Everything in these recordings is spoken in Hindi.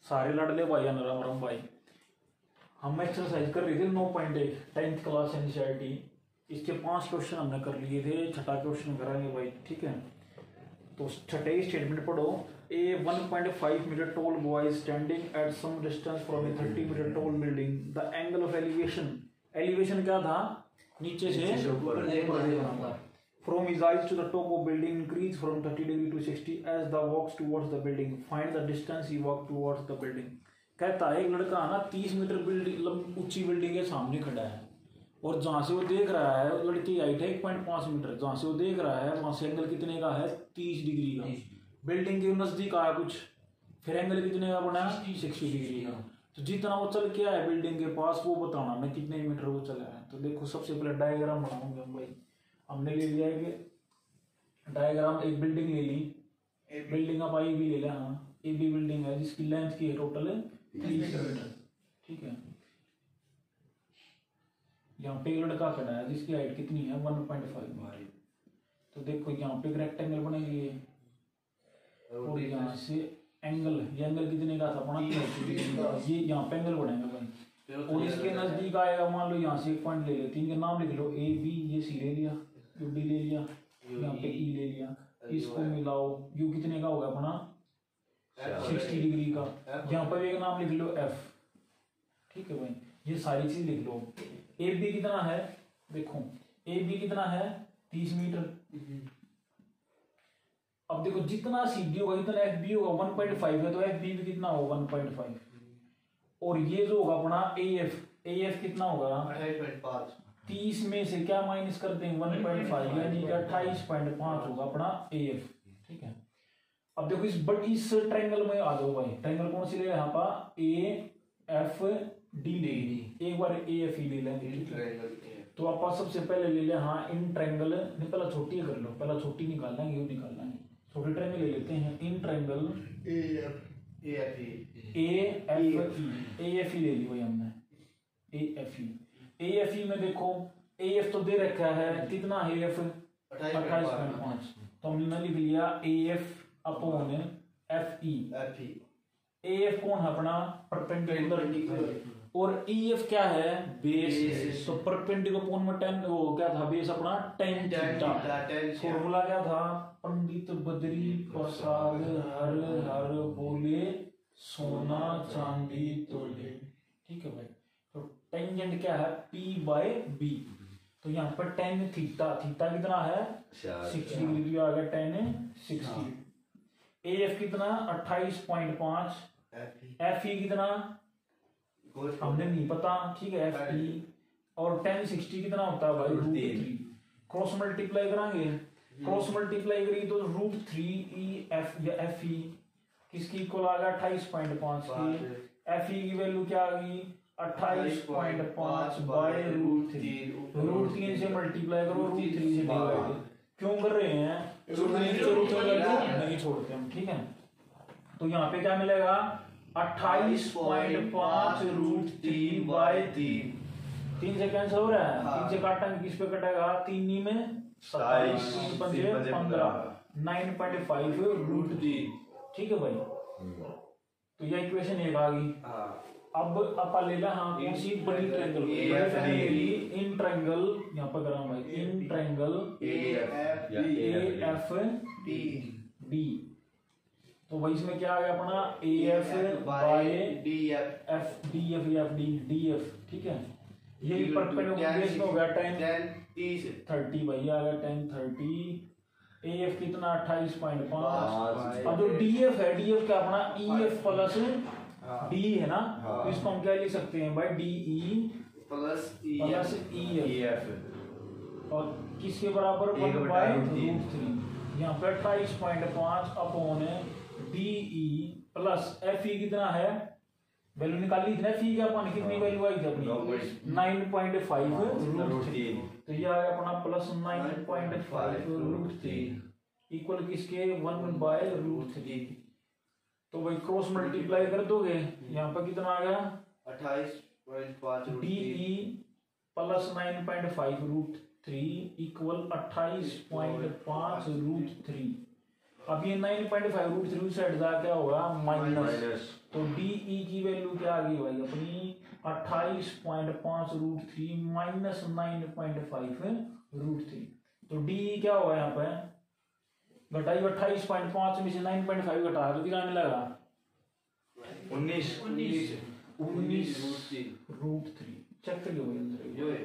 सारे लाडले भाई नरम भाई, हम एक्सरसाइज कर रहे थे 9.1 10th क्लास एनसीईआरटी। इसके 5 क्वेश्चन हमने कर लिए थे, छठा क्वेश्चन कराएंगे भाई, ठीक है। तो छठे स्टेटमेंट पढ़ो। A 1.5 metre tall boy standing at some distance from a 30 metre tall building, the angle of elevation, elevation क्या था, नीचे से ऊपर, from his eyes to the top of building increase from 30 degree to 60 as the walks towards the building, find the distance he walked towards the building। कहता है एक लड़का है ना 30 मीटर बिल्डिंग ऊंची बिल्डिंग के सामने खड़ा है, और जहां से वो देख रहा है, लड़की की हाइट है 1.5 मीटर, जहां से वो देख रहा है वहां से एंगल कितने का है, 30 डिग्री का। बिल्डिंग के नजदीक आया कुछ, फिर एंगल कितने का बना, 60 डिग्री का। तो जितना वो चल के आया बिल्डिंग के पास वो बताना मैं कितने मीटर वो चला है। तो देखो सबसे पहले डायग्राम बनाऊंगे हम भाई। हमने ले लिया कि डायग्राम, एक बिल्डिंग ले ली, बिल्डिंग आप आई भी ले लिया, हाँ ए बी बिल्डिंग है जिसकी लेंथ की है टोटल 30 मीटर, ठीक है। यहाँ पे एक लड़का खड़ा है जिसकी हाइट कितनी है 1.5। तो देखो यहाँ पे एक रेक्टेंगल बनेगी और यहाँ से एंगल, ये एंगल कितने का था अपना, ये यहाँ पे एंगल बनेगा भाई। और इसके नजदीक आएगा, मान लो यहाँ से एक पॉइंट ले लेते हैं, इनके नाम लिख लो, ए बी, ये सी ले लिया, यू डी ले लिया, यहाँ पे ई ले लिया, इसको मिलाओ, यू कितने का होगा अपना 60 डिग्री का। यहाँ पर एक नाम लिख लो एफ, ठीक है भाई। ये सारी चीज लिख लो। ए बी कितना है, देखो ए बी कितना है 30 मीटर। अब देखो जितना सी डी होगा इतना एफ बी होगा, 1.5 है तो एफ बी भी कितना होगा 1.5। और ये जो होगा अपना ए एफ कितना होगा 28.5। 30 में से क्या माइनस कर देंगे 1.5, यानी 28.5 होगा अपना ए एफ, ठीक है। अब देखो इस ट्रायंगल में आ जाओ भाई, ट्रायंगल कौन सी ले यहाँ पर ए एफ डी ले ली, एक बार ए एफ ई ले लेंगे। तो आप सबसे पहले ले लें, हाँ इन ट्रायंगल नहीं, पहला छोटी कर लो, पहला छोटी निकाल लेंगे, यू निकाल लेंगे, छोटी ट्रायंगल ले लेते हैं। इन ट्रायंगल ए एफ ई ले ली भाई हमने, ए एफ ई में देखो ए एफ तो दे रखा है कितना है, एफ 28.5, तो हमने लिख लिया A F upon F E. A F कौन है अपना परपेंडिकुलर, और ई एफ क्या है बेस, तो परपेंडिकुलर अपॉन में 10 वो क्या था बेस अपना tan थीटा। फॉर्मूला क्या था, पंडित बद्री प्रसाद हर हर बोले सोना चांदी तोले, ठीक है भाई। तो टेंजेंट क्या है P बाय B, तो यहाँ पर tan थीटा, थीटा कितना है 60 डिग्री आ गया, tan 60। AF कितना 28.5, FE कितना हमने नहीं पता, ठीक है FE, और tan 60 कितना होता है भाई √3। क्रॉस मल्टीप्लाई कराएंगे, क्रॉस मल्टीप्लाई करेंगे तो √3 EF या FE किसकी इक्वल आ गया 28.5 की। FE की वैल्यू क्या आ गई 28.5 बाय √3 से मल्टीप्लाई करो, √3 से डिवाइड क्यों कर रहे हैं, नहीं छोड़ते हम, ठीक है। तो यहाँ पे क्या मिलेगा 28.5 √3 बाय 3 से कैंसिल हो रहा है, 3 से काटेंगे, किस पे कटेगा 3 में 27, 3 पंजे 15, 9.5 √3, ठीक है भाई। तो यह इक्वेशन एक आ गई। अब अपन ले ला, हाँ कौन सी बड़ी ट्रायंगल, इन ट्रायंगल यहाँ पर करा भाई, in triangle A F D. तो भाई इसमें क्या आ गया अपना A F by D F D F, ठीक है। ये परपेंडिकुलर हो गया tan 30 भाई आ गया tan 30। AF कितना 28.5। अब जो DF है, DF क्या अपना EF प्लस D है ना, तो इसको हम क्या लिख सकते हैं भाई DE प्लस EF, और किसके बराबर 1/√3। यहाँ पे 28.5 अपॉन DE प्लस FE कितना है, वैल्यू निकाली थी ना FE क्या पानी कितनी वैल्यू आई थी अपनी 9.5 √3, तो यह है अपना प्लस 9.5 √3 इक्वल किसके 1/√3। तो भाई क्रॉस मल्टीप्लाई कर दोगे, यहाँ पर कितना आ गया 28.5 DE प्लस 9.5 √3 इक्वल 28.5 √3। अब ये 9.5 रूट 3 से हट जा क्या होगा माइनस, तो डी ई की वैल्यू क्या आ गई भाई अपनी 28.5 रूट 3 माइनस 9.5 रूट 3। तो डी क्या होगा यहाँ पे घटाई 28.5 में से 9.5 घटा तो कितना मिलेगा 19 रूट 3। चेक करिए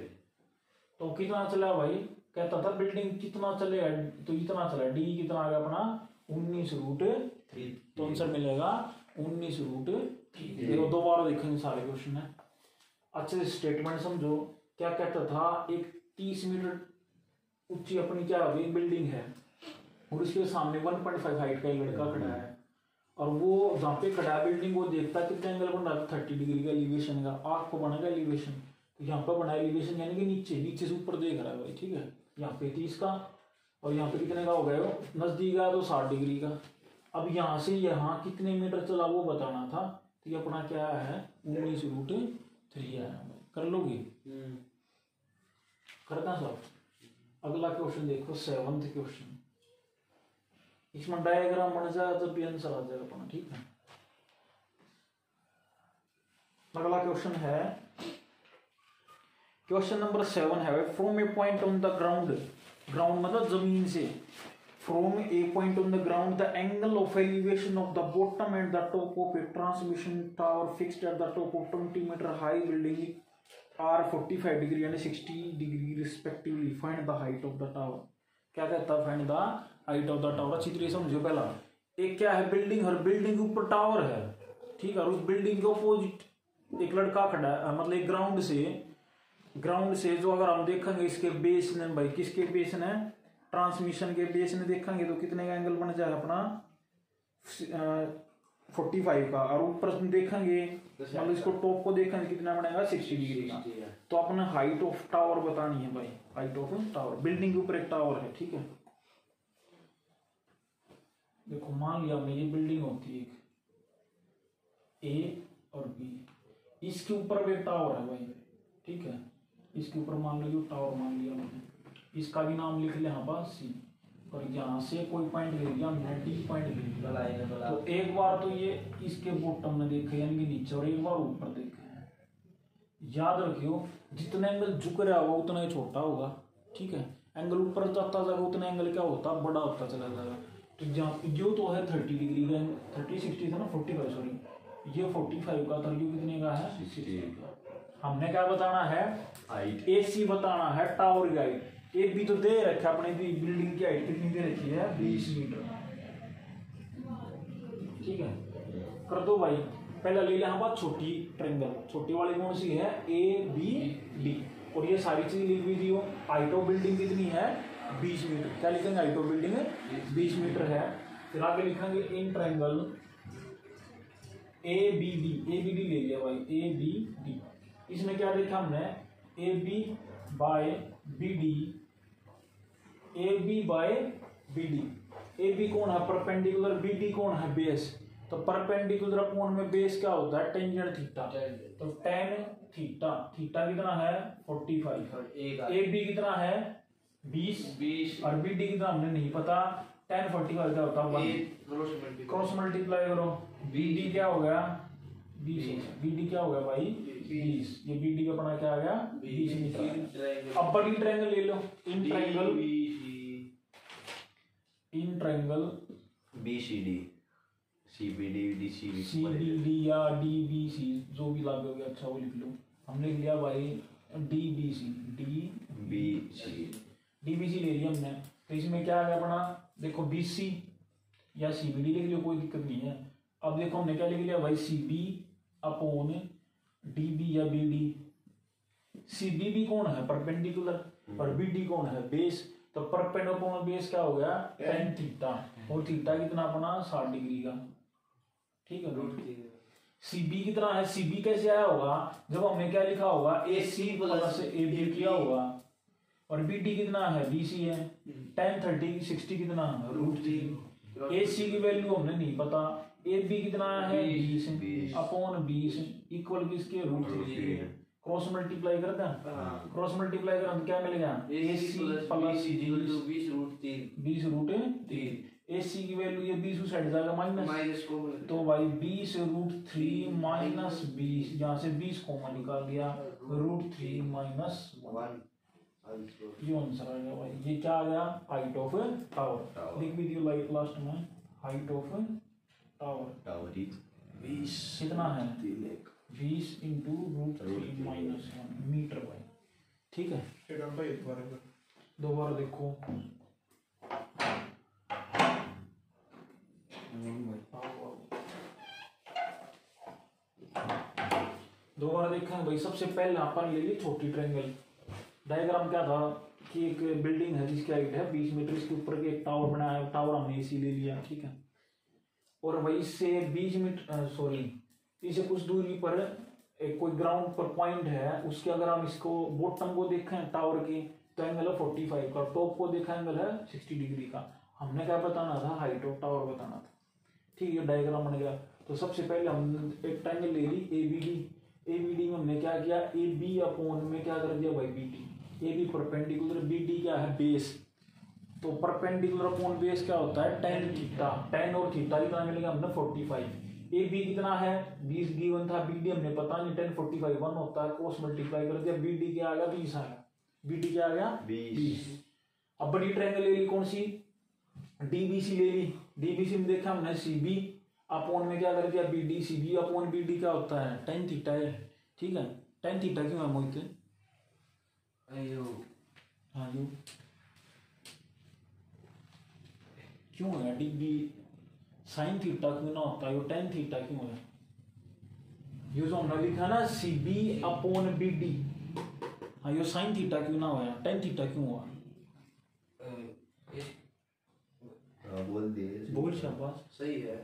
तो कितना चला भाई, कहता था बिल्डिंग कितना चलेगा, तो इतना चला, डी कितना आ गया अपना 19 रूट 3, तो आंसर मिलेगा 19 रूट 3। देखो दोबारा देखेंगे सारे क्वेश्चन है, अच्छे से स्टेटमेंट समझो। क्या कहता था, एक 30 मीटर ऊंची अपनी क्या होगी बिल्डिंग है और उसके सामने 1.5 हाइट का एक लड़का खड़ा है, और वो जहाँ पे खड़ा है बिल्डिंग वो देखता कितने एंगल बन रहा था 30 डिग्री का एलिवेशन का, आग को बनेगा एलिवेशन, तो यहाँ पर बना एलिवेशन यानी कि नीचे से ऊपर देख रहा है भाई, ठीक है। यहाँ पे 30 का और यहाँ पे कितने का हो गया, नजदीक आ तो 60 डिग्री का। अब यहाँ से यहाँ कितने मीटर चला वो बताना था, तो ये अपना क्या है 19 रूट 3 है। कर लोगे करना सब। अगला क्वेश्चन देखो 7th क्वेश्चन, इसमें डायग्राम बन जाए तो भी आंसर आ जाएगा अपना, ठीक है। अगला क्वेश्चन है क्वेश्चन नंबर 7 है, from a point on the ground, ground मतलब जमीन से, from a point on the ground the angle of elevation of the bottom and the top of a transmission tower fixed at the top of 20 metre high building are 45 degree and 60 degree respectively, find the height of the tower. क्या कहता है, find the height of the tower. अच्छी तरह समझो। पहला एक क्या है बिल्डिंग, हर बिल्डिंग के ऊपर टावर है, ठीक है, और उस बिल्डिंग के ऑपोजिट एक लड़का खड़ा है, मतलब एक ग्राउंड से जो अगर हम देखेंगे इसके बेस ने भाई, किसके बेस ने, ट्रांसमिशन के बेस ने देखेंगे तो कितने का एंगल बन जाए अपना 45 का, और ऊपर देखेंगे मतलब इसको टॉप को देखेंगे कितना बनेगा 60 डिग्री का। तो अपने हाइट ऑफ टावर बतानी है भाई, हाइट ऑफ टावर, बिल्डिंग के ऊपर एक टावर है, ठीक है। देखो मान लिया हमने ये बिल्डिंग होती है ए और बी, इसके ऊपर भी एक टावर है भाई, ठीक है, इसके ऊपर मान लो टावर मान लिया हमने, इसका भी नाम लिख लिया यहाँ पर सी, और यहाँ से कोई पॉइंट ले लिया हमने डी पॉइंट ले लिया। तो एक बार तो ये इसके बॉटम में देखे यानी कि नीचे, और एक बार ऊपर देखे हैं। याद रखियो जितना एंगल झुक रहा होगा उतना ही छोटा होगा, ठीक है, एंगल ऊपर जाता जाएगा उतना एंगल क्या होता बड़ा होता चला जाएगा। तो जहाँ जो तो है 30 डिग्री का, 30 60 था ना 45 सॉरी, ये 45 का था, ये कितने का है 60 का। हमने क्या बताना है हाइट, AC बताना है टावर की हाइट। ए बी तो दे रखा अपने बिल्डिंग की हाइट कितनी दे रखी है 20 मीटर, ठीक है। कर दो भाई, पहले ले लिया हमारा छोटी ट्रेंगल, छोटी वाली कौन सी है ABD, और ये सारी चीज लिख भी दियो। हाइट ऑफ बिल्डिंग कितनी है 20 मीटर, क्या लिखेंगे हाइट ऑफ बिल्डिंग 20 मीटर है। फिर आगे लिखेंगे इन ट्रायंगल ABD ले लिया भाई ABD, इसमें क्या देखा हमने AB बाय BD, AB कौन है परपेंडिकुलर, BD कौन है बेस, तो परपेंडिकुलर कोण में बेस क्या होता है टेंजेंट थीटा, तो tan थीटा कितना है 45, AB कितना है 20 और BD कितना हमने नहीं पता, tan 45 क्या होता है क्रॉस मल्टीप्लाई करो, BD क्या हो गया 20, BD क्या हो गया भाई 20, ये BD का अपना क्या आ गया 20 मीटर। अब बड़ी ट्रायंगल ले लो, in triangle BCD CBD CBD या DBC जो भी लागोगे अच्छा वो लिख लो। हमने लिख लिया भाई DBC ले लिया हमने, तो इसमें क्या आ गया अपना देखो BC या CBD लिख लो कोई दिक्कत नहीं है। अब देखो हमने क्या लिख लिया भाई CB अपॉन DB या BD, CB भी कौन है परपेंडिकुलर और BD कौन है बेस, तो परपेंडिकुलर बेस क्या हो गया tan थीटा, और थीटा कितना अपना 60 डिग्री का, ठीक है। CB कितना है, CB कैसे आया होगा जब हमने क्या लिखा होगा AC प्लस AB किया होगा, और BD कितना है BC है, tan 30 60 कितना है √3, AC की वैल्यू हमने नहीं पता, AB कितना है 20 अपॉन 20 इक्वल किसके √3, क्रॉस मल्टीप्लाई करते हैं, क्रॉस मल्टीप्लाई करें तो क्या मिलेगा AC प्लस 20 √3, AC की वैल्यू ये 20 उस साइड जाएगा माइनस, माइनस कॉमन तो भाई 20√3 माइनस 20, यहाँ से 20 कॉमन निकाल दिया, √3 माइनस 1, ये आंसर आ गया भाई। ये क्या आ गया? Height of tower. लिख भी दियो लास्ट में, हाइट ऑफ टावर 20 कितना है? 20 इंटू √3 माइनस 1 मीटर भाई। ठीक है, दोबारा देखो, दोबारा देखेंगे भाई। सबसे पहले अपन ले ली छोटी ट्रायंगल। डायग्राम क्या था कि एक बिल्डिंग है जिसकी हाइट है 20 मीटर, इसके ऊपर के एक टावर बनाया है, टावर हमने इसी ले लिया, ठीक है। और भाई इससे 20 मीटर इससे कुछ दूरी पर एक कोई ग्राउंड पर पॉइंट है, उसके अगर हम इसको बॉटम को देखें टावर की तो एंगल है 45 का, टॉप को देखा एंगल है 60 डिग्री का। हमने क्या बताना था? हाइट ऑफ टावर बताना था, ठीक है। डायग्राम बन गया। तो सबसे पहले हम एक ट्रायंगल ले ली ABD में हमने क्या किया? AB अपॉन में क्या कर दिया भाई? BD। AB परपेंडिकुलर, BD क्या है? बेस। तो परपेंडिकुलर अपॉन बेस क्या होता है? tan theta. tan और थीटा कितना मिलेगा हमने? 45। AB कितना है? 20 गिवन था, BD हमने पता नहीं, tan 45 1 होता है, cos मल्टीप्लाई कर दिया, BD क्या आ गया? 20 आ गया। BD क्या आ गया? 20। अब बड़ी ट्रायंगल ले ली कौन सी? DBC ले ली। DBC में देखा हमने CB अपॉन में क्या कर दिया? BD। CB अपॉन BD क्या होता है? tan थीटा है, ठीक है। tan थीटा क्यों है मोहित? हाँ यू क्यों है? DB साइन थीटा क्यों ना होता है? यो tan थीटा क्यों है? यो जो हमने लिखा ना CB अपॉन BD, हाँ यो साइन थीटा क्यों ना हुआ? tan थीटा क्यों हुआ? बोल शाबाश, सही है,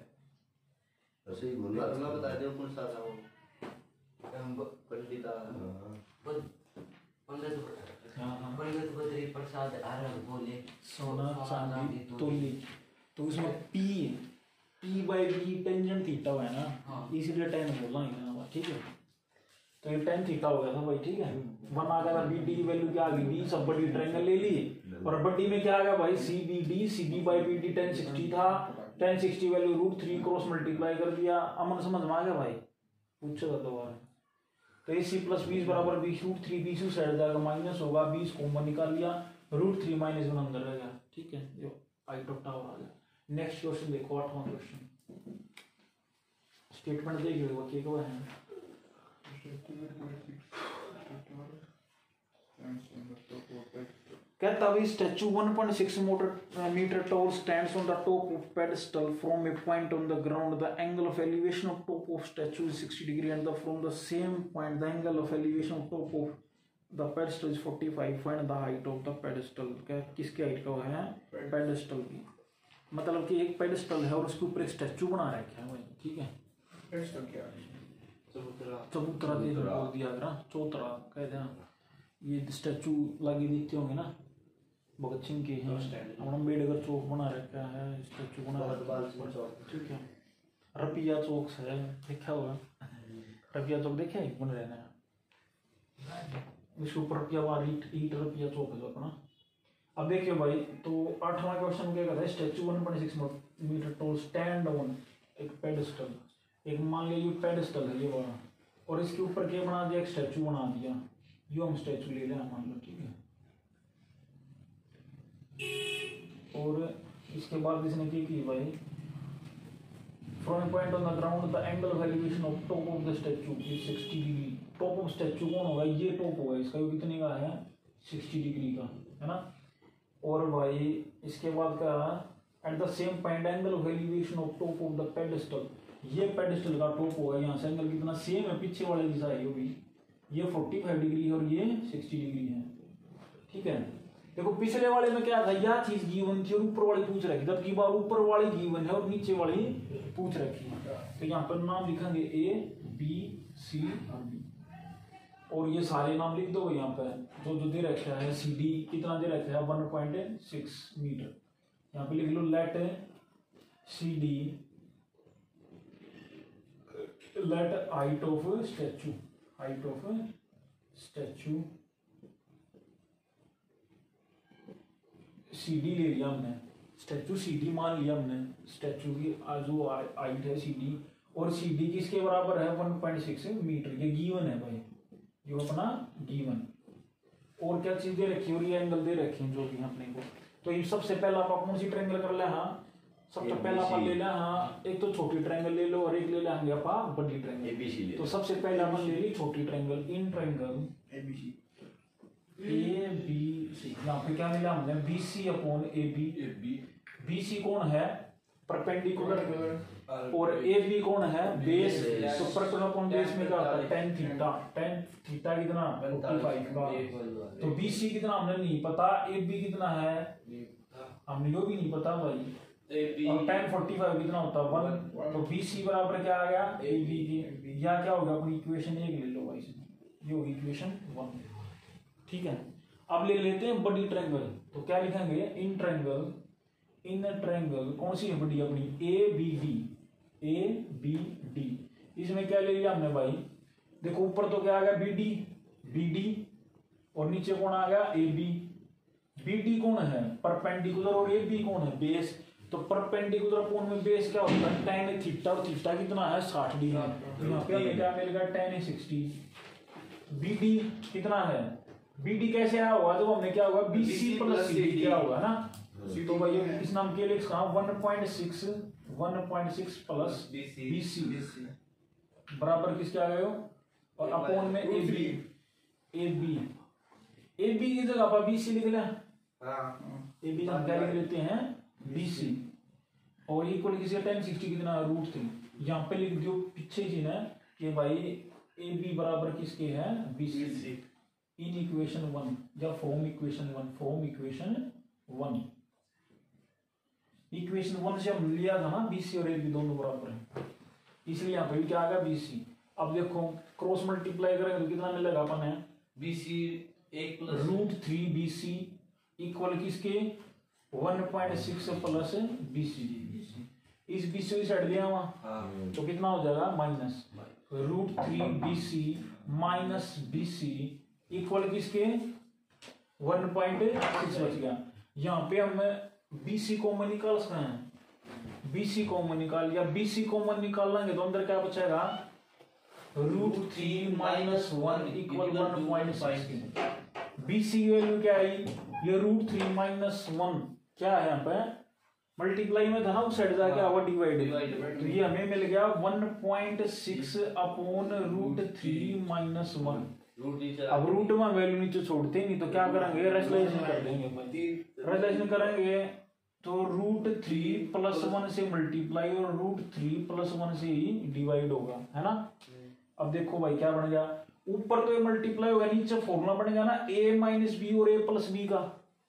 सही बोल। मैं बता दो कौन सा था वो? पंडिता पंडित बद्री प्रसाद आरंभ बोले सोना चांदी तोली। तो उसमें P/B टेंजेंट थीटा हुआ है ना, इसलिए tan बोला है, ठीक है। तो ये tan थीटा हो गया था भाई, ठीक है। वन आ गया BD की वैल्यू क्या आ गई? 20। अब बड़ी ट्रायंगल ले ली और बड़ी में क्या आ गया भाई? CBD। CB/BD tan 60 था, tan 60 वैल्यू √3 क्रॉस मल्टीप्लाई कर दिया। अमन समझ में आ गया भाई? पूछेगा दोबारा। तो AC + 20 बराबर 20 √3, 20 उस साइड जाएगा माइनस होगा, 20 कॉमन निकाल लिया, √3 माइनस 1 अंदर रहेगा, ठीक है। जो हाइट ऑफ टावर आ गया। नेक्स्ट क्वेश्चन देखो, 8वां क्वेश्चन। स्टेटमेंट देख लो क्या क्या है। कहता है statue 1.6 meter tall stands on the top of pedestal from a point on the ground. The angle of elevation of top of statue is 60 degree and from the same point the angle of elevation of top of the pedestal is 45. Find the height of the pedestal. क्या किसकी हाइट का है? पेडेस्टल की। मतलब कि एक पेडेस्टल है और उसके ऊपर एक स्टैचू बना रखा है भाई, ठीक है। पेडेस्टल क्या है? चबूतरा दे बोल दिया अगर, चौतरा कह देना। ये स्टैचू लगे दिखते होंगे ना भगत सिंह के हैं, अब अम्बेडकर चौक बना रखा है, स्टैचू बना रखा है, ठीक है। रपिया चौक है, देखा होगा रपिया चौक, देखे बन रहे हैं इसके ऊपर रपिया वाली ईट रपिया चौक है जो अपना। अब देखिए भाई, तो 8वां क्वेश्चन क्या कहता है? Statue 1.6 metre tall stand on एक पेडेस्टल। एक मान लीजिए पेडेस्टल है ये वाला, और इसके ऊपर क्या बना दिया? एक स्टैचू बना दिया। यो हम स्टैचू ले रहे हैं मान लो, ठीक है। और इसके बाद इसने क्या की भाई? From point on the ground the angle of elevation of top of the statue is 60 degree. Top of statute कौन होगा? ये टॉप होगा इसका, ये कितने का है? 60 डिग्री का, है ना। और भाई इसके बाद क्या है? At the same point angle of elevation of top of the pedestal. ये पेडेस्टल का टॉप होगा, यहाँ से एंगल कितना सेम है, पीछे वाले दिशा है भी, ये 45 डिग्री है और ये 60 डिग्री है, ठीक है। देखो पिछले वाले में क्या था? यह चीज गिवन थी और ऊपर वाली पूछ रखी, जबकि बार ऊपर वाली गिवन है और नीचे वाली पूछ रखी है। तो यहाँ पर नाम लिखेंगे A, B, C और D, और ये सारे नाम लिख दो यहाँ पर। जो दे रखा है CD कितना दे रखा है? 1.6 मीटर। यहाँ पे लिख लो let CD let height of statue, height of statue CD ले लिया हमने, स्टैचू CD मान लिया हमने, स्टैचू की जो हाइट है CD, और CD किसके बराबर है 1.6 मीटर, ये गिवन है भाई, ये अपना गिवन। और क्या चीज दे रखी है, और ये एंगल दे रखे हैं जो भी अपने को। तो ये सबसे पहला आप कौन सी ट्रायंगल कर ले, हाँ सबसे पहला अपन ले लें, हाँ एक तो छोटी ट्रायंगल ले लो और एक ले लेंगे अपन बड़ी ट्रायंगल ABC। तो सबसे पहले अपन ले ली छोटी triangle, in triangle ABC ABC, यहाँ पे क्या मिला हमने BC अपॉन AB। BC कौन है परपेंडिकुलर, और AB कौन है बेस, तो परपेंडिकुलर अपॉन बेस में क्या होता है tan थीटा, tan थीटा कितना 45 का। तो BC कितना हमने नहीं पता, AB कितना है हमने वो भी नहीं पता भाई, और tan 45 कितना होता है 1। तो BC बराबर क्या आ गया AB की, या क्या होगा अपनी इक्वेशन 1 ले लो भाई, ये होगी इक्वेशन 1, ठीक है। अब ले लेते हैं बड़ी ट्रायंगल, तो क्या लिखेंगे इन ट्रायंगल कौन सी है बड़ी अपनी ABD। इसमें क्या ले लिया हमने भाई, देखो ऊपर तो क्या आ गया BD और नीचे कौन आ गया AB। BD कौन है परपेंडिकुलर और AB कौन है बेस। तो परपेंडिकुलर अपॉन में बेस क्या होता है tan थीटा, और थीटा कितना है 60 डिग्री, यहाँ पे हमें क्या मिल गया tan 60। BD कितना है, BD कैसे आया होगा, तो हमने क्या होगा BC प्लस CD क्या होगा ना, तो भाई इस नाम के लिए 1.6 प्लस BC बराबर किसके आ गए हो, और अपॉन में AB की जगह पर BC लिख लें, AB हम क्या लिख लेते हैं BC, और इक्वल किसी tan 60 कितना √3, यहाँ पे लिख दो पीछे जी ना कि भाई AB बराबर किसके है BC इन इक्वेशन 1 या फॉर्म इक्वेशन 1। इक्वेशन 1 से हम लिया था ना BC और AB दोनों बराबर है, इसलिए यहाँ पे क्या आ गया BC। अब देखो क्रॉस मल्टीप्लाई करेंगे तो कितना मिलेगा अपन है BC 1 प्लस √3 BC इक्वल किसके 1.6 प्लस BC। इस BC की साइड लिया वहां तो कितना हो जाएगा minus √3 BC minus BC equal किसके 1.6 बच गया। यहाँ पे हम BC कॉमन निकाल सकते हैं, BC कॉमन निकाल लिया, BC कॉमन निकाल लेंगे तो अंदर क्या बचेगा √3 माइनस 1 इक्वल 1.6। BC की वैल्यू क्या आई, ये √3 माइनस 1 क्या है यहाँ पे मल्टीप्लाई में था ना, उस साइड जाके आवा डिवाइड, तो ये हमें मिल गया 1.6 अपॉन √3 माइनस 1। अब रूट में वैल्यू नीचे छोड़ते नहीं तो क्या करेंगे रेशनलाइजेशन कर देंगे, रेशनलाइजेशन करेंगे तो √3 प्लस 1 से मल्टीप्लाई और √3 प्लस 1 से ही डिवाइड होगा, है ना। अब देखो भाई क्या बन गया, ऊपर तो ये मल्टीप्लाई होगा, नीचे फॉर्मूला बनेगा ना a माइनस बी और a प्लस बी का।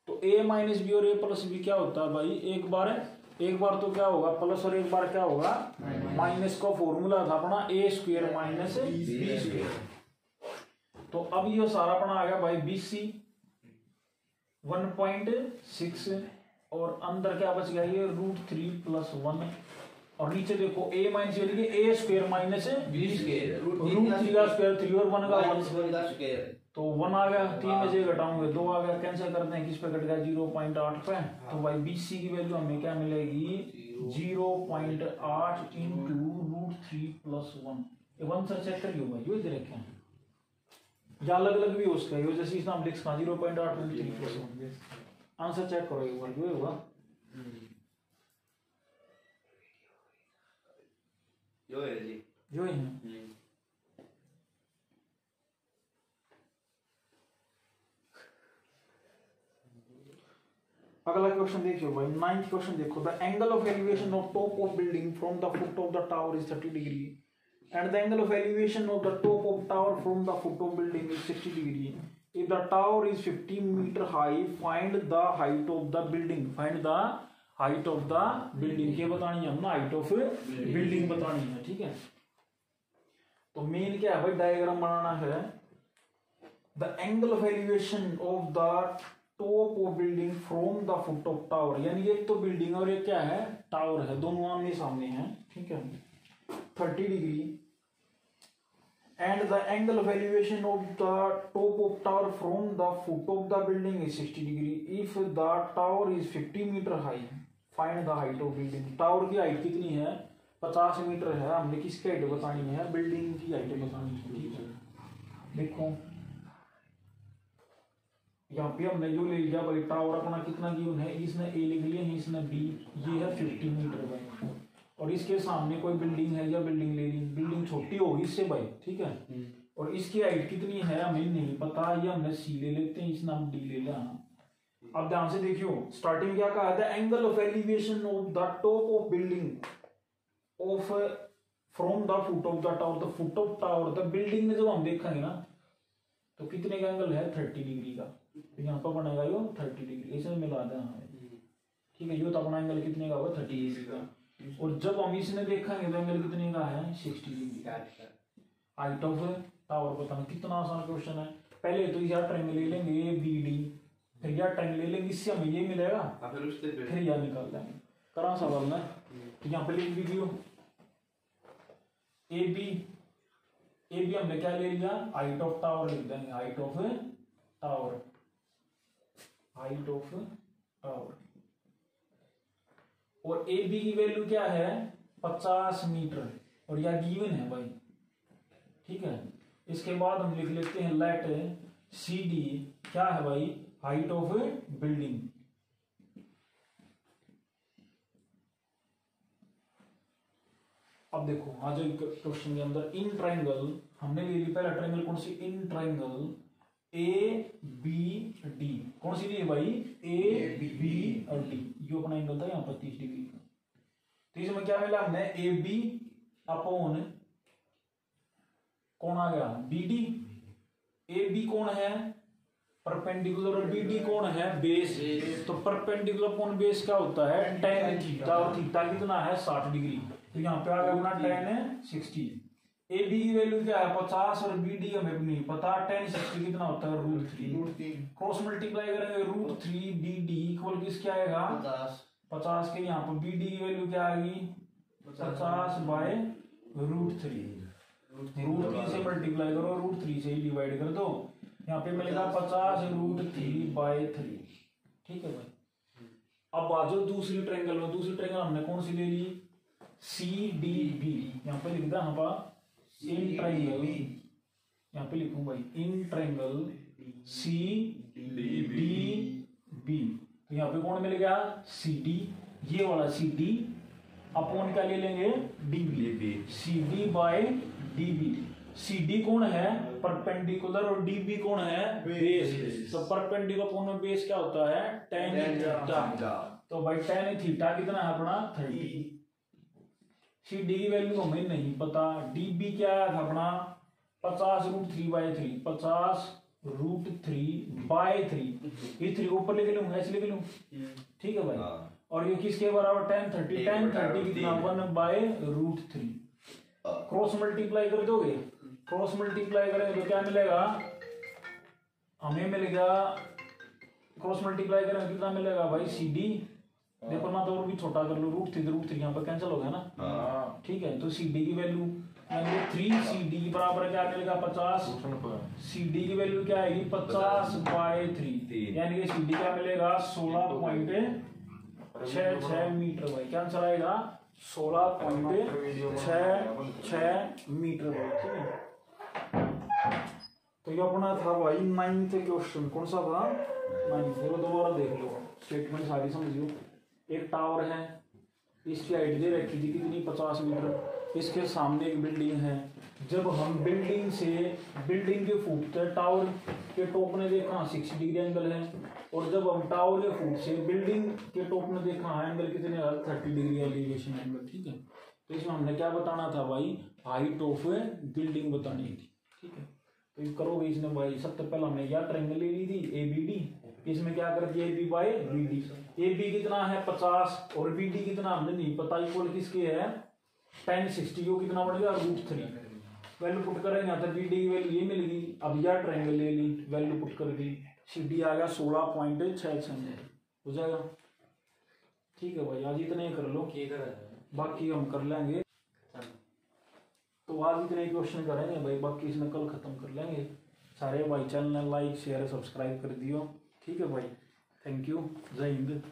तो a माइनस बी और a प्लस बी क्या होता है भाई, एक बार तो क्या होगा प्लस और एक बार क्या होगा माइनस का फॉर्मूला था अपना a² माइनस b²। तो अब ये सारा अपना आ गया भाई BC 1.6 और अंदर क्या बच गया ये √3 प्लस 1 और नीचे देखो a minus a² minus b², √3 का स्क्वायर 3 और 1 का 1 तो 1 आ गया, 3 में से घटाओगे 2 आ गया, कैंसिल करते हैं किस पे कट गया 0.8 पे। तो भाई BC की वैल्यू हमें क्या मिलेगी 0.8 इंटू √3 प्लस 1। ये 1 से चेक करिए भाई, ये रखे हैं या अलग अलग भी हो उसका, ये जैसे इस नाम लिख सकता 0.8 √3 प्लस 1। आंसर चेक करो एक बार, जो होगा जो है जी जो है। अगला क्वेश्चन देखियो भाई, 9th क्वेश्चन देखो, the angle of elevation of top of building from the foot of the tower is 30 degree and the angle of elevation of the top of tower from the foot of building is 60 degree. If the tower is 50 meter high, find the height of the building. Find the height of the building. क्या बतानी है हमने, height of building बतानी है, ठीक है। तो मेन क्या है भाई, डायग्राम बनाना है। The angle of elevation of the top of building from the foot of tower, यानी एक तो बिल्डिंग और एक क्या है टावर है, दोनों आमने सामने हैं, ठीक है 30 degree and the angle of elevation of the top of tower from the foot of the building is 60 degree. If the tower is 50 meter high, find the height of building. Tower की हाइट कितनी है? 50 मीटर है। हमने किसकी हाइट बतानी है? बिल्डिंग की हाइट बतानी है। ठीक है, देखो यहाँ पे हमने जो ले लिया भाई, टावर अपना कितना गिवन है, इसने ए लिख लिया, इसने बी, ये है 50 मीटर भाई। और इसके सामने कोई बिल्डिंग है या बिल्डिंग ले ली, बिल्डिंग छोटी होगी इससे भाई, ठीक है। और इसकी हाइट कितनी है हमें नहीं पता, ये हमने सी ले लेते हैं, इसने हम डी ले लिया। अब ध्यान से देखियो, स्टार्टिंग क्या कहा था? Angle of elevation of the top of building of from the foot of the tower, the foot of tower, the building में जब हम देखेंगे ना तो कितने का एंगल है? 30 डिग्री का। तो यहाँ पर बनेगा यो 30 डिग्री, इसे मिला दें, ठीक है। यो तो अपना एंगल कितने का होगा? 30 डिग्री का। और जब हम इसने देखेंगे तो एंगल कितने का है? 60 डिग्री का। हाइट ऑफ टावर बताना, कितना आसान क्वेश्चन है। पहले तो यह ट्रायंगल ले लेंगे ए बी डी, फिर यह ट्रायंगल ले लेंगे, इससे हमें ये मिलेगा, फिर यह निकाल देंगे। करा सवाल में तो यहाँ पे लिख दीजिए ए बी हमने क्या ले लिया? हाइट ऑफ टावर लिख देंगे, height of tower, height of tower. और ए बी की वैल्यू क्या है? 50 मीटर, और यह गिवन है भाई, ठीक है। इसके बाद हम लिख लेते हैं लेट सी डी क्या है भाई? Height of building. अब देखो आ जाओ क्वेश्चन के अंदर, इन ट्रायंगल हमने ले ली, पहला ट्रायंगल कौन सी? In triangle A B D, कौन सी ली है भाई? ए बी और डी। ये अपना एंगल था यहाँ पर 30 डिग्री का। तो इसमें क्या मिला हमने? ए बी अपॉन कौन आ गया? B D. ए बी कौन है? परपेंडिकुलर, और बी डी कौन है? बेस। तो परपेंडिकुलर अपॉन बेस क्या होता है? tan थीटा, और थीटा कितना है? 60 डिग्री। तो यहाँ पे आ गया अपना tan 60। ए बी की वैल्यू क्या है? 50, और बी डी हमें नहीं पता। tan 60 कितना होता है? √3। क्रॉस मल्टीप्लाई करेंगे √3 बी डी इक्वल किसके आएगा? 50 के। यहाँ पर बी डी की वैल्यू क्या आएगी? 50 बाय √3। √3 से मल्टीप्लाई करो, √3 से ही डिवाइड कर दो, यहाँ पे मिलेगा 50 √3/3। ठीक है भाई। अब आ जाओ दूसरी ट्रायंगल में। दूसरी ट्रायंगल हमने कौन सी ले ली? सी डी बी। यहाँ पे लिख दिया यहाँ पर इन ट्रायंगल, यहाँ पे लिखूं भाई in triangle C D B. तो यहाँ पे कौन मिल गया? सी डी, ये वाला सी डी अपॉन क्या ले लेंगे? D B. C D by D B. C D कौन है? परपेंडिकुलर, और डी बी कौन है? बेस। तो परपेंडिकुलर अपॉन बेस क्या होता है? tan theta. तो भाई tan थीटा कितना है अपना? 30। सी डी की वैल्यू हमें नहीं पता। डी बी क्या है अपना? 50 √3/3, 50 √3/3। ये 3 ऊपर लिख लूं, ऐसे लिख लूं, ठीक है भाई। और ये किसके बराबर? tan 30। tan 30 कितना? 1/√3। क्रॉस मल्टीप्लाई कर दोगे, क्रॉस मल्टीप्लाई करेंगे तो क्या मिलेगा? हमें मिलेगा, क्रॉस मल्टीप्लाई करेंगे कितना मिलेगा भाई? C D. देखो ना, तो और भी छोटा कर लो, √3 यहाँ पर कैंसिल हो गया ना, ठीक है। तो सी डी की वैल्यू 3 सी डी बराबर क्या मिलेगा? 50। सी डी की वैल्यू क्या आएगी? 50/3, यानी कि सी डी क्या मिलेगा? 16.66 मीटर भाई। क्या आंसर आएगा? 16.66 मीटर भाई, ठीक है। तो ये अपना था भाई 9th क्वेश्चन। कौन सा था? 9th। दोबारा देख लो, स्टेटमेंट सारी समझियो। एक टावर है, इसकी हाइट दे रखी थी कितनी? 50 मीटर। इसके सामने एक बिल्डिंग है। जब हम बिल्डिंग के फुट तक टावर के टॉप ने देखा 60 डिग्री एंगल है, और जब हम टावर के फुट से बिल्डिंग के टॉप ने देखा एंगल कितने? 30 डिग्री एलिवेशन एंगल, ठीक है। तो इसमें हमने क्या बताना था भाई? हाइट ऑफ बिल्डिंग बतानी थी, ठीक है। तो ये करोगे इसने भाई, सबसे पहले हमने यह ट्रायंगल ले ली थी ए बी डी, इसमें क्या कर दिया? A B by B D. A B कितना है? 50, और बी डी कितना हमने नहीं पता, इक्वल किसके है? tan 60। को कितना बढ़ेगा? √3। वैल्यू पुट करेंगे तो बी डी की वैल्यू ये मिल गई। अब यह ट्रायंगल ले ली, वैल्यू पुट कर दी, सी डी आ गया 16.66 हो जाएगा, ठीक है भाई। आज इतने ही कर लो, बाकी हम कर लेंगे। तो आज इतने क्वेश्चन करेंगे भाई, बाकी इसमें कल खत्म कर लेंगे सारे भाई। चैनल लाइक शेयर सब्सक्राइब कर दियो, ठीक है भाई। थैंक यू, जय हिंद।